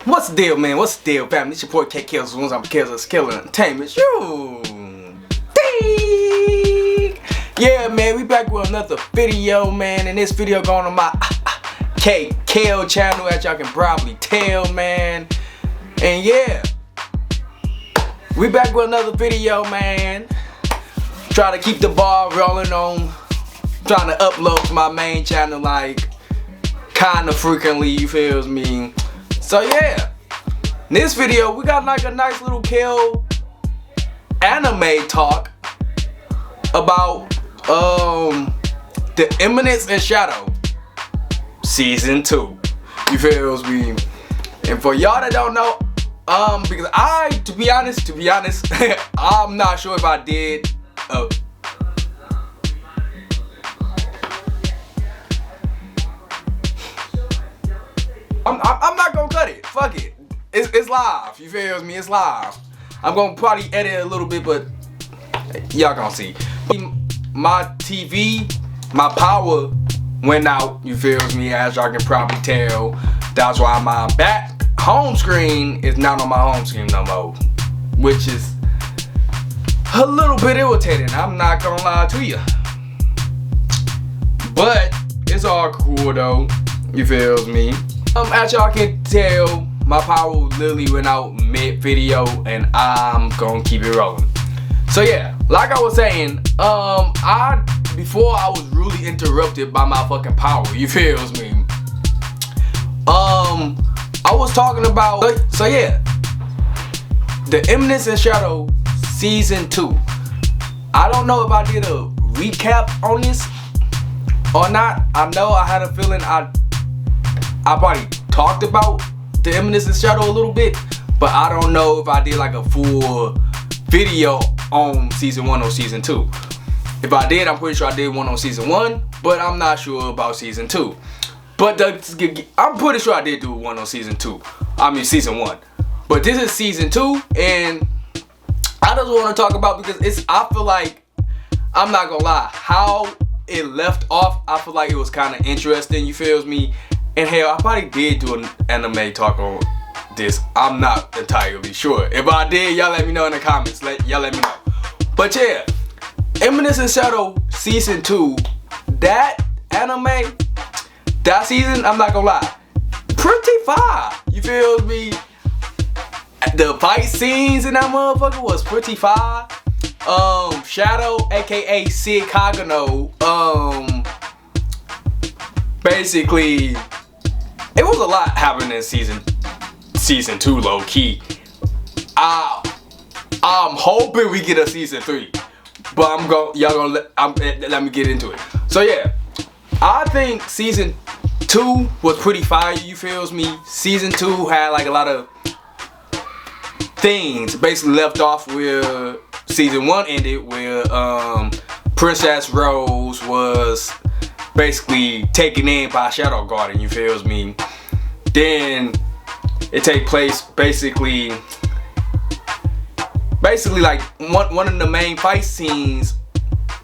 What's the deal, man? What's the deal, family? It's your boy Kale. I'm Kale Entertainment. Yeah, man, we back with another video, man. And this video going on my Kale channel, as y'all can probably tell, man. And yeah, we back with another video, man. Try to keep the ball rolling on, trying to upload to my main channel like kind of frequently, you feels me? So yeah, in this video we got like a nice little Kale anime talk about the Eminence and Shadow season 2. You feels me? And for y'all that don't know, because to be honest, I'm not sure if I did. I'm not gonna cut it. Fuck it. It's live. You feel me? It's live. I'm gonna probably edit a little bit, but y'all gonna see. My TV, my power went out. You feel me? As y'all can probably tell. That's why my back home screen is not on my home screen no more, which is a little bit irritating. I'm not gonna lie to you. But it's all cool though. You feel me? As y'all can tell, my power literally went out mid-video, and I'm gonna keep it rolling. So yeah, like I was saying, before I was really interrupted by my fucking power, you feels me? I was talking about, so yeah, the Eminence and Shadow season 2. I don't know if I did a recap on this or not. I know I had a feeling I probably talked about the Eminence and Shadow a little bit, but I don't know if I did like a full video on season 1 or season 2. If I did, I'm pretty sure I did one on season 1, but I'm not sure about season 2. But I'm pretty sure I did do one on season 2. I mean season 1. But this is season 2, and I just want to talk about, because I feel like, I'm not gonna lie, how it left off, I feel like it was kind of interesting, you feels me? And hell, I probably did do an anime talk on this. I'm not entirely sure. If I did, y'all let me know in the comments. Y'all let me know. But yeah, Eminence and Shadow season 2, that anime, that season, I'm not gonna lie, pretty fire. You feel me? The fight scenes in that motherfucker was pretty fire. Shadow, aka Sid Kagano, basically, it was a lot happening in season 2, low key. I'm hoping we get a season 3, but let me get into it. So yeah, I think season 2 was pretty fire. You feels me? Season 2 had like a lot of things basically left off where season 1 ended, where Princess Rose was basically taken in by Shadow Garden, you feels me? Then it take place basically like one of the main fight scenes,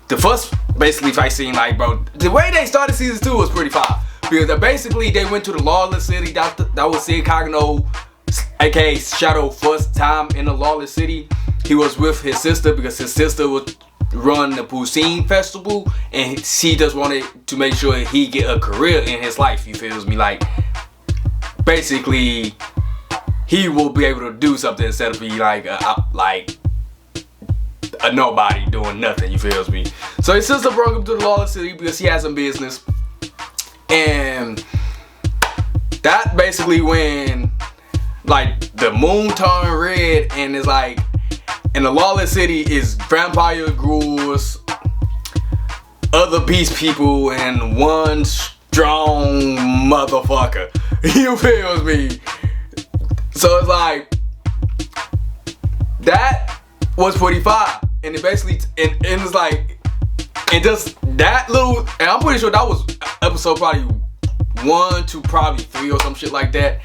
the first basically fight scene, like bro, the way they started season 2 was pretty fire, because basically they went to the lawless city. That was Sid Kagano, aka Shadow, first time in the lawless city. He was with his sister because his sister would run the Poutine festival, and she just wanted to make sure he get a career in his life, you feels me? Like basically he will be able to do something instead of be like a nobody doing nothing, you feels me? So his sister brought him to the lawless city because he had some business, and that basically when like the moon turned red, and it's like, and the lawless city is vampire ghouls, other beast people, and one strong motherfucker. You feel me? So it's like, that was pretty fire. And it basically, and it's like, and just that little, and I'm pretty sure that was episode probably 1 to probably 3 or some shit like that.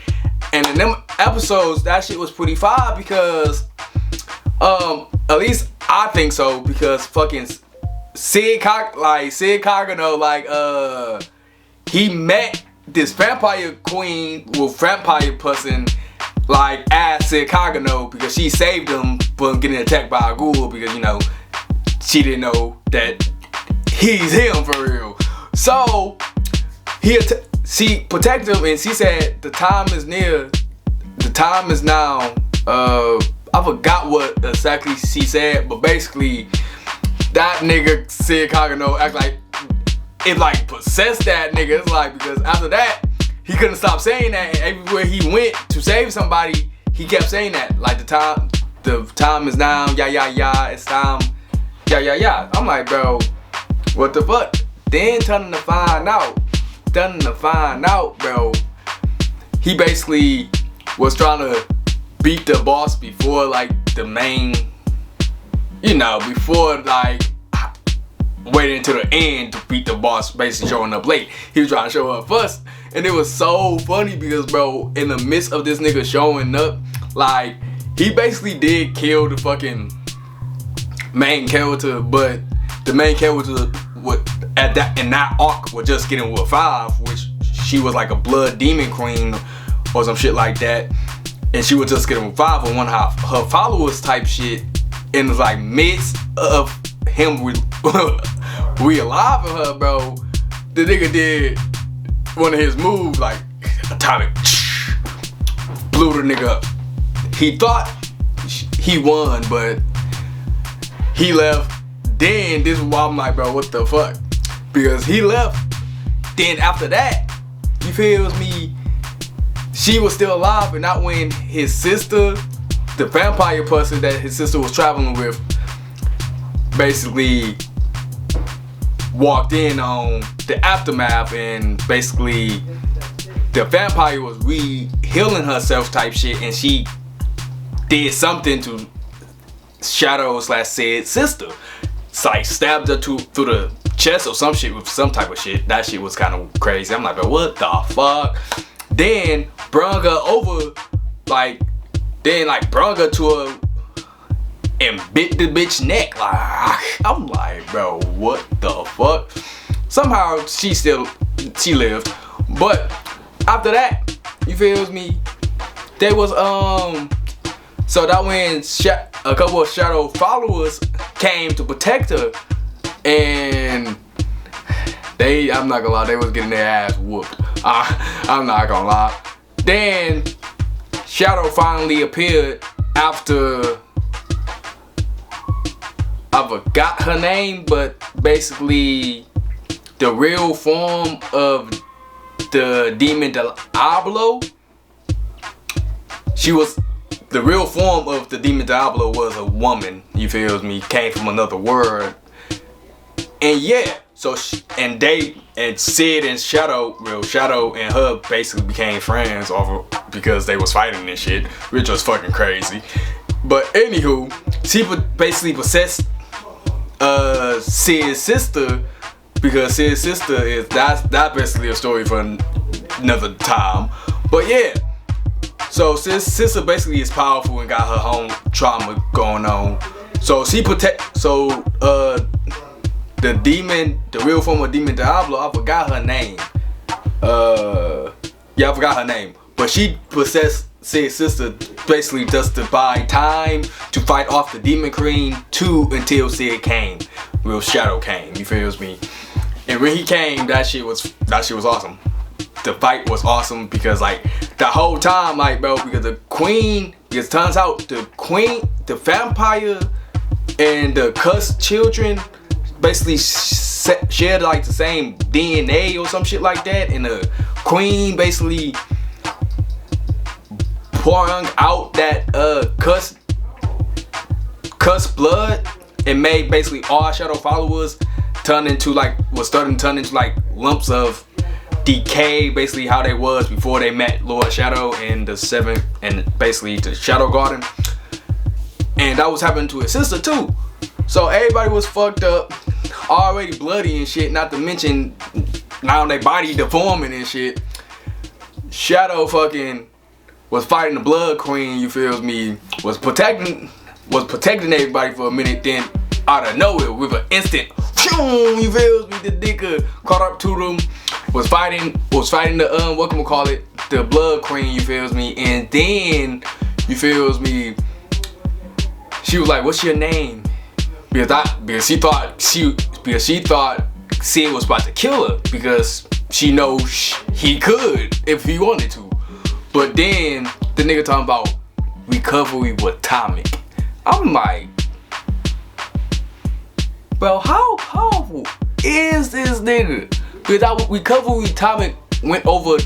And in them episodes, that shit was pretty fire because, at least I think so, because fucking Sid Kagano, like, he met this vampire queen, well, vampire person like asked Kagano because she saved him from getting attacked by a ghoul because, you know, she didn't know that he's him for real. So she protected him and she said the time is near. The time is now. I forgot what exactly she said, but basically that nigga said Kagano act like it like possessed that nigga. It's like because after that he couldn't stop saying that, and everywhere he went to save somebody, he kept saying that. Like the time is now, yeah, it's time, yeah. I'm like, bro, what the fuck? Then turning to find out, bro, he basically was trying to beat the boss before like the main, you know, before like waiting until the end to beat the boss, basically showing up late. He was trying to show up first. And it was so funny because, bro, in the midst of this nigga showing up, like, he basically did kill the fucking main character, but the main character in that arc was just getting with 5, which she was like a blood demon queen or some shit like that. And she was just getting with 5 on one of her followers type shit. In the like midst of him re-aliving her, bro, the nigga did one of his moves, like atomic, blew the nigga up. He thought he won, but he left. Then this is why I'm like, bro, what the fuck? Because he left. Then after that, you feels me? She was still alive, but not when his sister, the vampire person that his sister was traveling with, basically walked in on the aftermath, and basically the vampire was healing herself type shit, and she did something to Shadow/Sid's sister. It's like stabbed her through the chest or some shit with some type of shit. That shit was kind of crazy. I'm like, bro, what the fuck? Then brung her over, brung her to her and bit the bitch neck. Like, I'm like, bro, what the fuck? Somehow she lived. But after that, you feels me? They was so that when a couple of Shadow followers came to protect her, and I'm not gonna lie, they was getting their ass whooped. I'm not gonna lie. Then Shadow finally appeared after, I forgot her name, but basically the real form of the Demon Diablo. The real form of the Demon Diablo was a woman, you feels me? Came from another world. And yeah, so Sid and Shadow, Real Shadow and her basically became friends because they was fighting this shit, which was fucking crazy. But anywho, she basically possessed Sid's sister, because Sid's sister that's basically a story for another time. But yeah, so Sid's sister basically is powerful and got her own trauma going on. So the real form of Demon Diablo, I forgot her name. I forgot her name. But she possessed Sid's sister basically just to buy time to fight off the Demon Queen until Sid came. Real Shadow came, you feels me? And when he came, that shit was awesome. The fight was awesome because like the whole time, like, bro, because it turns out the vampire and the cursed children basically shared like the same DNA or some shit like that, and the queen basically pouring out that cursed blood and made basically all Shadow followers starting to turn into like lumps of decay, basically how they was before they met Lord Shadow in the 7th and basically the Shadow Garden. And that was happening to his sister too. So everybody was fucked up, already bloody and shit, not to mention now their body deforming and shit. Shadow fucking was fighting the Blood Queen, you feel me, was protecting everybody for a minute, then out of nowhere with an instant, you feels me, the nigga caught up to them was fighting the whatchamacallit, the Blood Queen, you feels me, and then you feels me, she was like, what's your name? Because she thought Sid was about to kill her because she knows he could if he wanted to. But then the nigga talking about recovery with Atomic. I'm like, bro, how powerful is this nigga? Because recovery with Atomic went over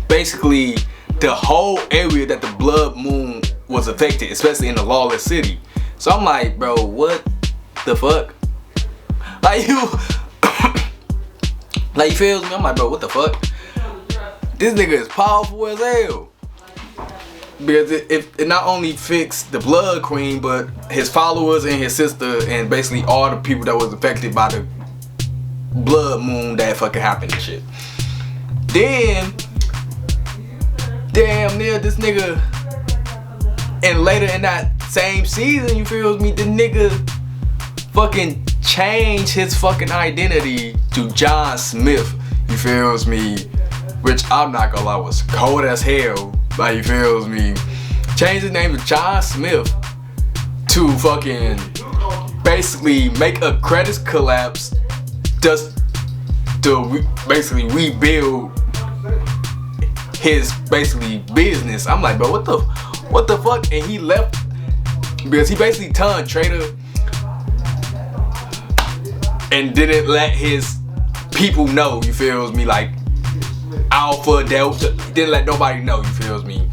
basically the whole area that the Blood Moon was affected, especially in the Lawless City. So I'm like, bro, what the fuck? Like you feels me? I'm like, bro, what the fuck? This nigga is powerful as hell. Because it not only fixed the Blood Queen, but his followers and his sister and basically all the people that was affected by the Blood Moon that fucking happened and shit. Then, damn near this nigga, and later in that same season, you feel me, the nigga fucking changed his fucking identity to John Smith, you feels me, which I'm not gonna lie was cold as hell. Like, you feels me, changed his name to John Smith to fucking basically make a credit collapse just to basically rebuild his basically business. I'm like, bro, what the fuck? And he left because he basically turned traitor and didn't let his people know, you feels me, like Alpha, Delta, didn't let nobody know, you feels me.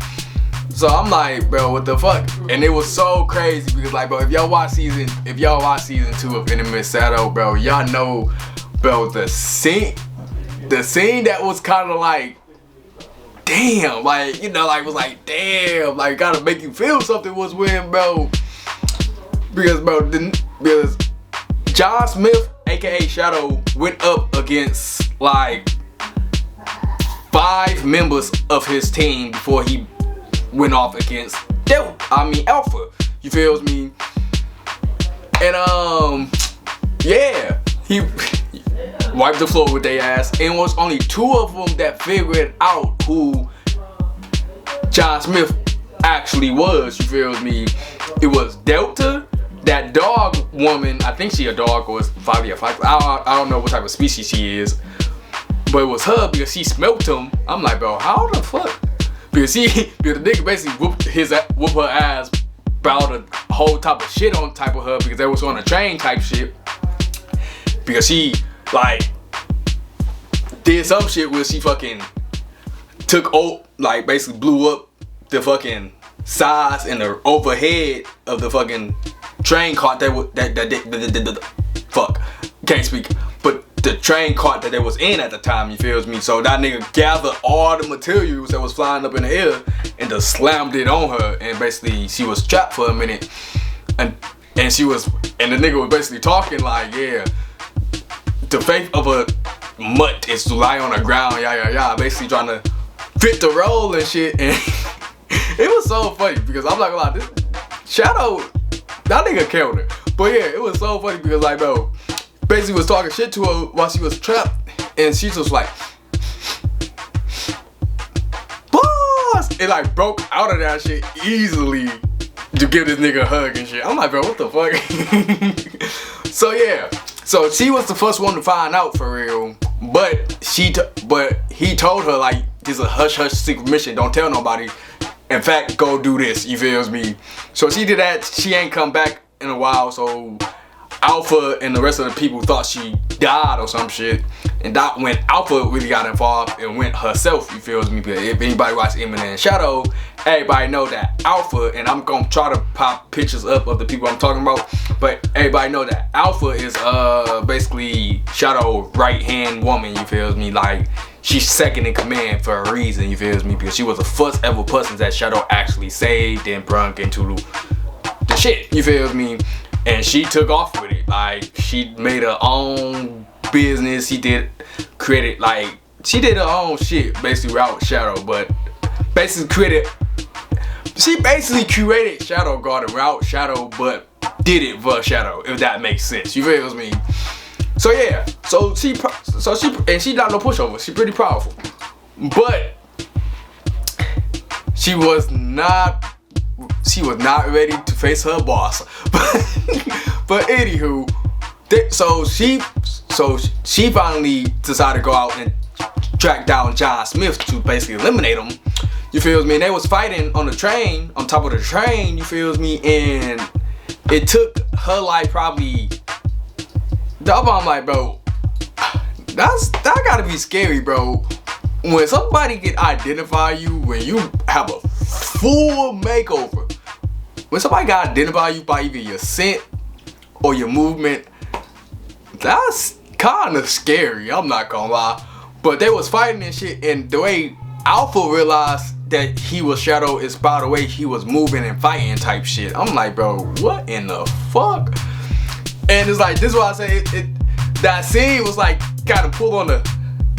So I'm like, bro, what the fuck? And it was so crazy because, like, bro, if y'all watch season 2 of Eminence Shadow, bro, y'all know, bro, the scene that was kind of like, damn, like, you know, like, was like, damn, like, gotta make you feel something was when, bro, because John Smith, aka Shadow, went up against like 5 members of his team before he went off against Alpha. You feels me? And yeah, he wiped the floor with their ass, and it was only 2 of them that figured out who John Smith actually was. You feels me? It was Delta, that dog woman. I think she a dog or Fabia. I don't know what type of species she is. But it was her because she smelt him. I'm like, bro, how the fuck? Because the nigga basically whooped her ass about a whole type of shit on type of her because they was on a train type shit. Because she like did some shit where she fucking basically blew up the sides and the overhead of the fucking train cart fuck, can't speak. But the train cart that they was in at the time, you feels me? So that nigga gathered all the materials that was flying up in the air and just slammed it on her, and basically she was trapped for a minute, and the nigga was basically talking like, yeah, the fate of a mutt is to lie on the ground, basically trying to fit the role and shit. And it was so funny because I'm not gonna lie, this Shadow, that nigga killed her. But yeah, it was so funny because, like, bro, basically was talking shit to her while she was trapped, and she just like, boss! It like broke out of that shit easily to give this nigga a hug and shit. I'm like, bro, what the fuck? So yeah, so she was the first one to find out for real, but he told her like, this is a hush hush secret mission, don't tell nobody. In fact, go do this, you feels me? So she did that, she ain't come back in a while, so Alpha and the rest of the people thought she died or some shit, and that when Alpha really got involved and went herself, you feels me? If anybody watched Eminence Shadow, everybody know that Alpha, and I'm gonna try to pop pictures up of the people I'm talking about, but everybody know that Alpha is basically Shadow right hand woman, you feels me? Like, she's second in command for a reason, you feels me? Because she was the first ever person that Shadow actually saved and brung into the shit, you feels me? And she took off with it. Like, she made her own business. She did her own shit basically without Shadow, but she basically created Shadow Garden without Shadow, but did it for Shadow, if that makes sense. You feel me? So yeah, so she and she not no pushover. She pretty powerful, but she was not ready to face her boss. But anywho, so she finally decided to go out and track down John Smith to basically eliminate him. You feels me? And they was fighting on the train, on top of the train. You feels me? And it took her like probably. I'm like, bro, that gotta be scary, bro. When somebody can identify you, when you have a full makeover, when somebody can identify you by either your scent or your movement, that's kind of scary. I'm not gonna lie. But they was fighting and shit, and the way Alpha realized that he was Shadow is by the way he was moving and fighting type shit. I'm like, bro, what in the fuck? And it's like, this is why I say that scene was like kind of pull on the,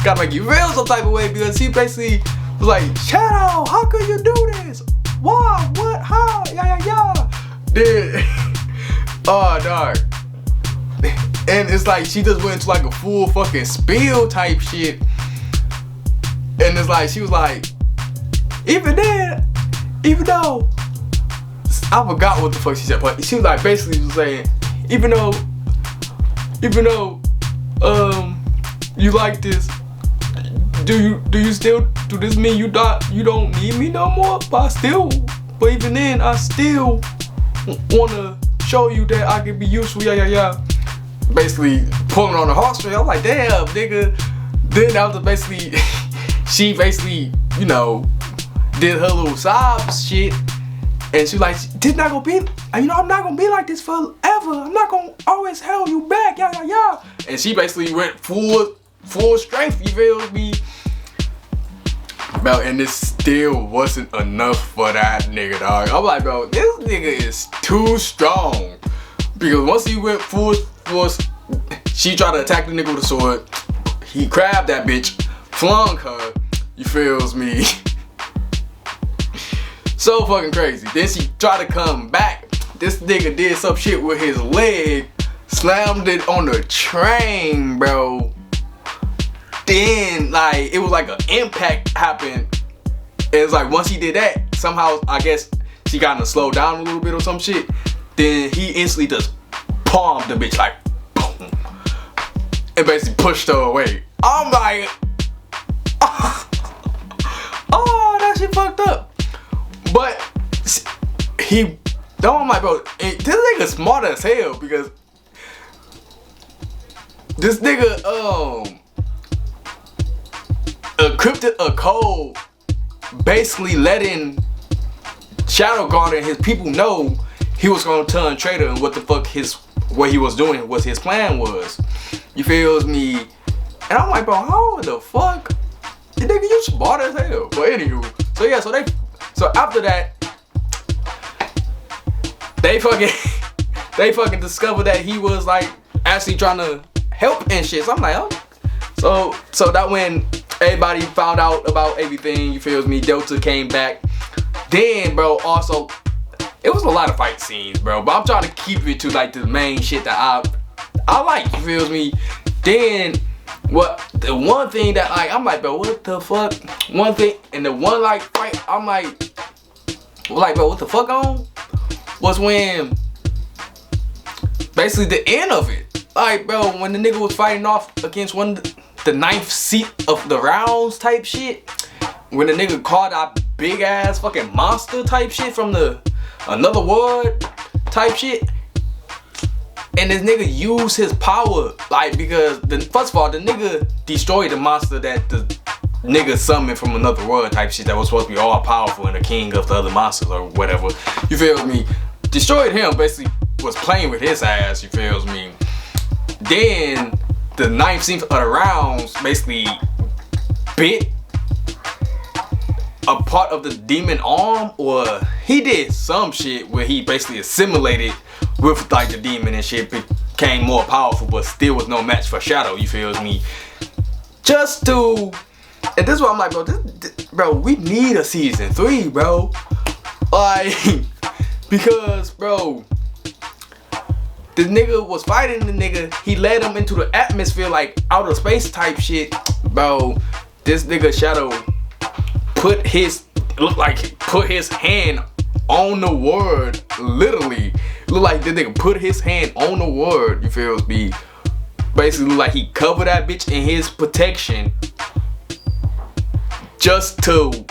gotta make you feel some type of way, because he basically was like, Shadow, how could you do this? Why? What? How? Yeah. Dude. Oh, dog. And it's like she just went into like a full fucking spiel type shit. And it's like, she was like, even though, I forgot what the fuck she said, but she was like basically was saying, even though, you like this, do you still, do this mean you don't need me no more? But even then, I still wanna show you that I can be useful, yeah. Basically pulling on the heartstring. I'm like, damn, nigga. Then after basically, she basically, you know, did her little sob shit, and she like, this not gonna be, you know, I'm not gonna be like this forever. I'm not gonna always hold you back, yeah. And she basically went full strength. You feel me? Bro, and this still wasn't enough for that nigga, dog. I'm like, bro, this nigga is too strong. Because once he went full force, she tried to attack the nigga with a sword. He grabbed that bitch, flung her. You feels me? So fucking crazy. Then she tried to come back. This nigga did some shit with his leg, slammed it on the train, bro. Then like it was like an impact happened. It's like once he did that, somehow I guess she got to slow down a little bit or some shit. Then he instantly just palmed the bitch like boom, and basically pushed her away. I'm like, oh, that shit fucked up. But I'm like, bro, this nigga smart as hell, because this nigga encrypted a code, basically letting Shadow Guard and his people know he was gonna turn traitor, and what he was doing, what his plan was. You feels me? And I'm like, bro, how the fuck? Nigga, you smart as hell. But anywho, so yeah, so after that, they fucking discovered that he was like actually trying to help and shit. So I'm like, oh. So that when everybody found out about everything, you feels me? Delta came back. Then, bro, also, it was a lot of fight scenes, bro. But I'm trying to keep it to like the main shit that I like, you feels me? Then the one thing that I'm like, bro, what the fuck? One thing, and the one like fight, I'm like, bro, what the fuck on? Was when basically the end of it. Like, bro, when the nigga was fighting off against the ninth seat of the rounds type shit. When the nigga caught that big ass fucking monster type shit from another world type shit. And this nigga used his power, like, because first of all, the nigga destroyed the monster that the nigga summoned from another world type shit that was supposed to be all powerful and the king of the other monsters or whatever. You feel me? Destroyed him, basically was playing with his ass, you feels me? Then the ninth scene of the rounds basically bit a part of the demon arm, or he did some shit where he basically assimilated with like the demon and shit, became more powerful, but still was no match for Shadow, you feels me? Just to, and this is why I'm like, bro, we need a season 3, bro. Like, because, bro, the nigga was fighting the nigga. He led him into the atmosphere like outer space type shit. Bro, this nigga Shadow put his hand on the word. Literally. Look like the nigga put his hand on the word. You feel me? Basically like he covered that bitch in his protection. Just to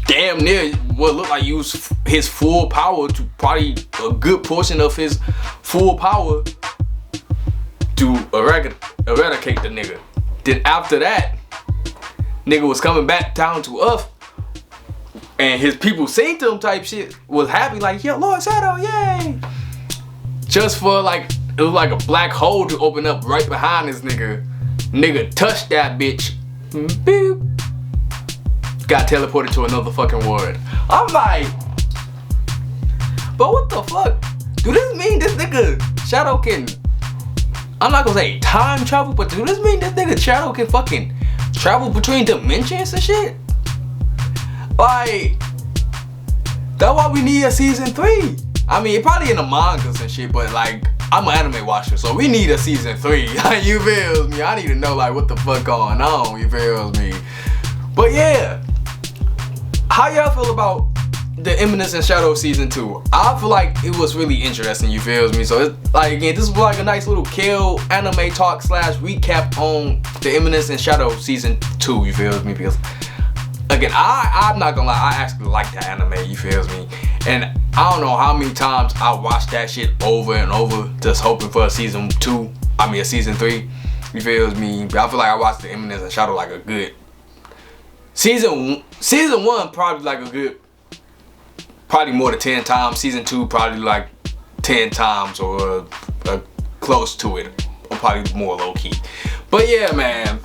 damn near what looked like use his full power to probably a good portion of his full power to eradicate the nigga. Then after that, nigga was coming back down to earth, and his people seen to him type shit, was happy like, yo, Lord Shadow, yay! Just for like, it was like a black hole to open up right behind this nigga. Nigga touched that bitch. Boop. Got teleported to another fucking world. I'm like, but what the fuck? Do this mean this nigga Shadow can, I'm not gonna say time travel, but do this mean this nigga Shadow can fucking travel between dimensions and shit? Like, that's why we need a season 3. I mean, probably in the mangas and shit, but like, I'm an anime watcher, so we need a season 3. You feel me? I need to know like what the fuck going on. You feel me? But yeah, how y'all feel about the Eminence and Shadow season 2? I feel like it was really interesting. You feel me? So it's like, again, this was like a nice little Kale anime talk / recap on the Eminence and Shadow season 2. You feel me? Because again, I'm not gonna lie, I actually like that anime. You feel me? And I don't know how many times I watched that shit over and over, just hoping for a season 2. I mean a season 3. You feel me? But I feel like I watched the Eminence and Shadow like a good season 1, probably like a good, probably more than 10 times. Season 2 probably like 10 times or close to it, or probably more low key. But yeah, man,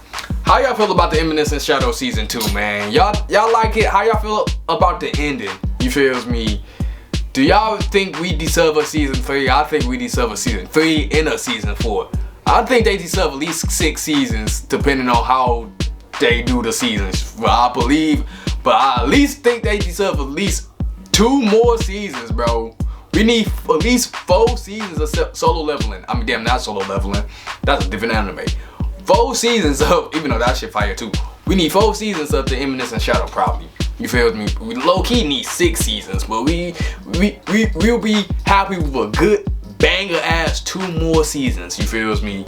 how y'all feel about the Eminence and Shadow season 2, man? Y'all like it? How y'all feel about the ending? You feel me? Do y'all think we deserve a season 3? I think we deserve a season 3 and a season 4. I think they deserve at least 6 seasons, depending on how they do the seasons. Well, I believe, but I at least think they deserve at least 2 more seasons, bro. We need at least 4 seasons of solo leveling. I mean, damn, not solo leveling. That's a different anime. 4 seasons of, even though that shit fire too. We need 4 seasons of the Eminence and Shadow, probably. You feel me? We low key need 6 seasons, but we'll be happy with a good banger ass 2 more seasons. You feel me?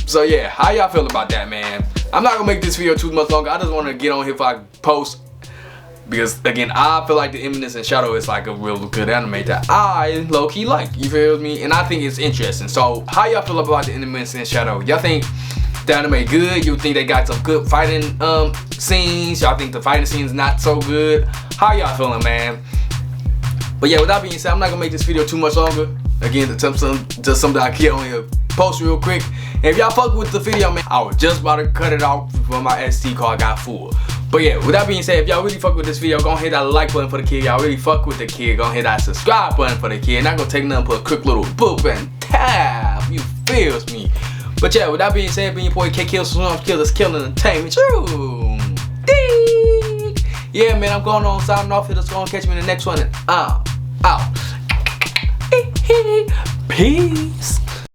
So yeah, how y'all feel about that, man? I'm not gonna make this video too much longer. I just want to get on here for I post, because again, I feel like the Eminence and Shadow is like a real good anime that I low key like. You feel me? And I think it's interesting. So how y'all feel about the Eminence and Shadow? Y'all think the anime good? You think they got some good fighting scenes? Y'all think the fighting scenes not so good? How y'all feeling, man? But yeah, with that being said, I'm not gonna make this video too much longer. Again, just something I get on here, post real quick. And if y'all fuck with the video, man, I was just about to cut it off before my SD card got full. But yeah, with that being said, if y'all really fuck with this video, go hit that like button for the kid. Y'all really fuck with the kid, go hit that subscribe button for the kid. Not gonna take nothing but a quick little boop and tap. You feels me? But yeah, with that being said, being your boy Kale, Slums Killers, Killing Entertainment. True. Yeah, man, I'm going on signing off here. Just gonna catch me in the next one. And out. Peace.